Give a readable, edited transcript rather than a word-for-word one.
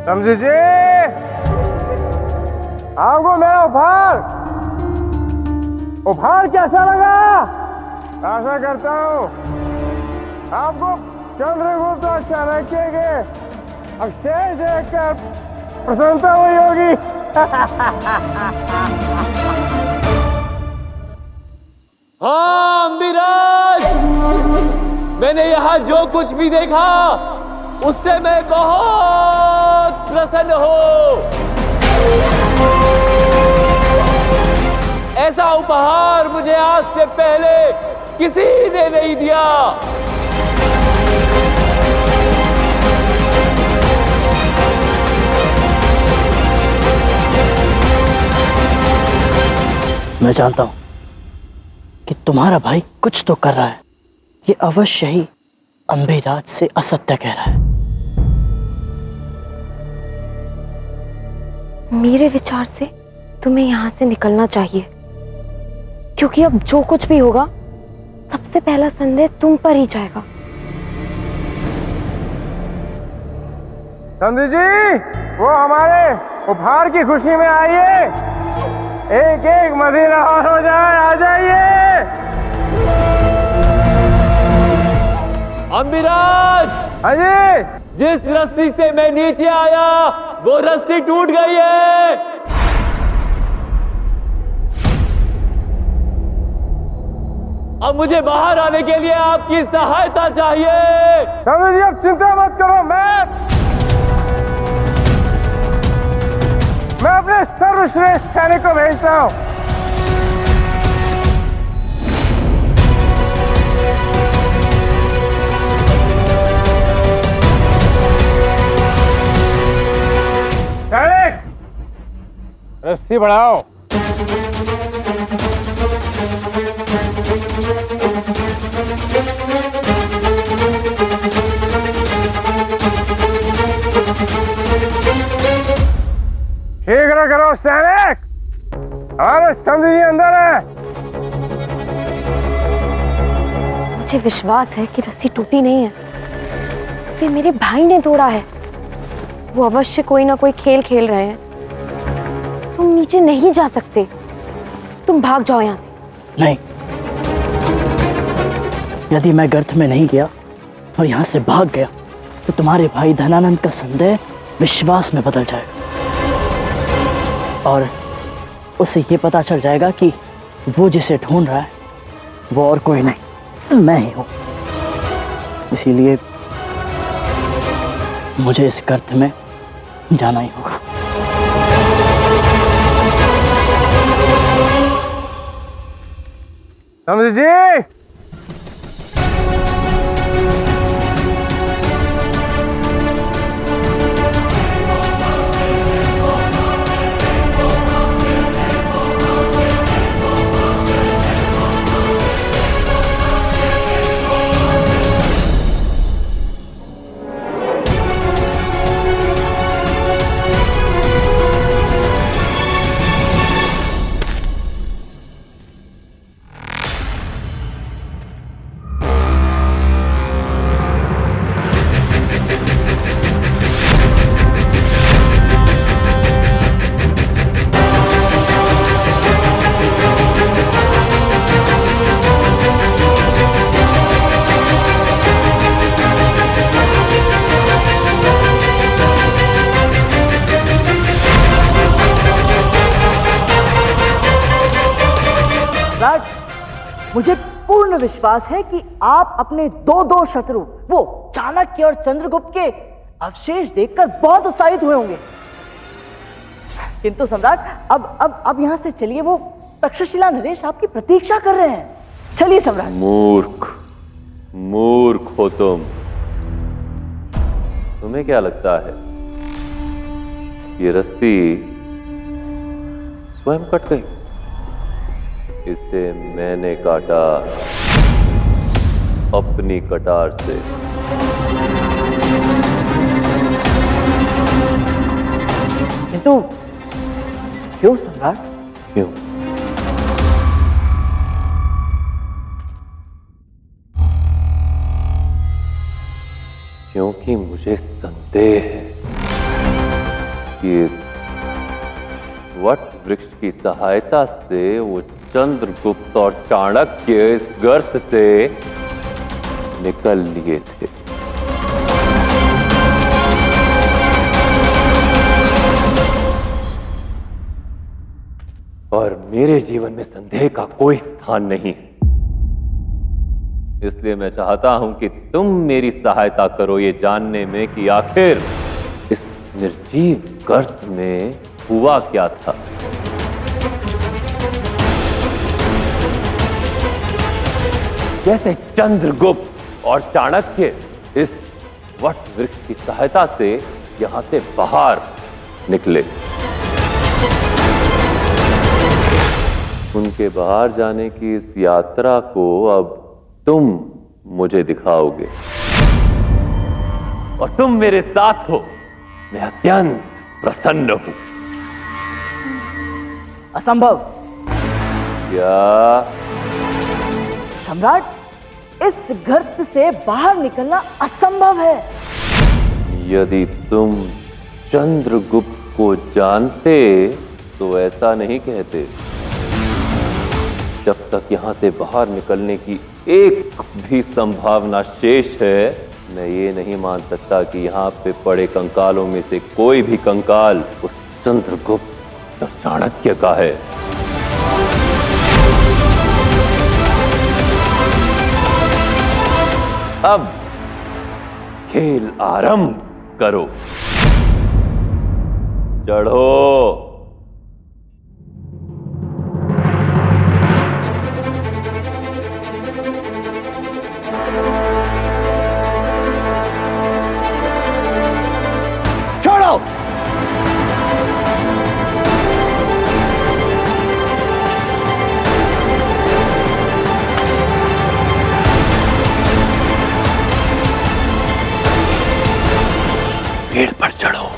समझी जी, आपको मेरा उपहार कैसा लगा? आशा करता हूँ आपको चंद्रगुप्त अच्छा रखेंगे। अब शेष देखकर प्रसन्नता हुई होगी। हाँ अम्बिराज, मैंने यहाँ जो कुछ भी देखा उससे मैं बहुत प्रसन्न हूँ। ऐसा उपहार मुझे आज से पहले किसी ने नहीं दिया। मैं जानता हूं कि तुम्हारा भाई कुछ तो कर रहा है। ये अवश्य ही अम्बिराज से असत्य कह रहा है। मेरे विचार से तुम्हें यहां से निकलना चाहिए, क्योंकि अब जो कुछ भी होगा सबसे पहला संदेह तुम पर ही जाएगा। समझी जी, वो हमारे उपहार की खुशी में आइए। एक एक मदीना और हो जाए, आ जाइए। अम्बिराज, हाँ जी। जिस रस्सी से मैं नीचे आया वो रस्सी टूट गई है। अब मुझे बाहर आने के लिए आपकी सहायता चाहिए। समझी जी, अब चिंता मत करो, मैं अपने सर्वश्रेष्ठ सैनिक को भेजता हूं। सैनिक, रस्सी बढ़ाओ। शीघ्र करो सैनिक, हमारे समझी जी अंदर है। मुझे विश्वास है कि रस्सी टूटी नहीं है, उसे मेरे भाई ने तोड़ा है। वो अवश्य कोई ना कोई खेल खेल रहे हैं। तुम नीचे नहीं जा सकते, तुम भाग जाओ यहाँ से। नहीं, यदि मैं गर्त में नहीं गया और यहाँ से भाग गया तो तुम्हारे भाई धनानंद का संदेह विश्वास में बदल जाएगा और उसे ये पता चल जाएगा कि वो जिसे ढूंढ रहा है वो और कोई नहीं, मैं ही हूं। इसीलिए मुझे इस गर्त में जाना ही होगा। समझी जी, मुझे पूर्ण विश्वास है कि आप अपने दो शत्रु वो चाणक्य और चंद्रगुप्त के अवशेष देखकर बहुत उत्साहित हुए होंगे। किंतु सम्राट, अब यहां से चलिए, वो तक्षशिला नरेश आपकी प्रतीक्षा कर रहे हैं। चलिए सम्राट। मूर्ख हो तुम। तुम्हें क्या लगता है ये रस्सी स्वयं कट गई? इसे मैंने काटा अपनी कटार से। किंतु क्यों सम्राट? क्यों? क्योंकि मुझे संदेह है कि इस वट वृक्ष की सहायता से वो चंद्रगुप्त और चाणक्य इस गर्त से निकल लिए थे। और मेरे जीवन में संदेह का कोई स्थान नहीं है। इसलिए मैं चाहता हूं कि तुम मेरी सहायता करो ये जानने में कि आखिर इस निर्जीव गर्त में हुआ क्या था। जैसे चंद्रगुप्त और चाणक्य इस वट वृक्ष की सहायता से यहां से बाहर निकले, उनके बाहर जाने की इस यात्रा को अब तुम मुझे दिखाओगे और तुम मेरे साथ हो। मैं अत्यंत प्रसन्न हूं। असंभव। क्या? सम्राट, इस गर्त से बाहर निकलना असंभव है। यदि तुम चंद्रगुप्त को जानते तो ऐसा नहीं कहते। जब तक यहां से बाहर निकलने की एक भी संभावना शेष है, मैं ये नहीं मान सकता कि यहां पे पड़े कंकालों में से कोई भी कंकाल उस चंद्रगुप्त और चाणक्य का है। अब खेल आरंभ करो। चढ़ो। छोड़ो। पेड़ पर चढ़ो।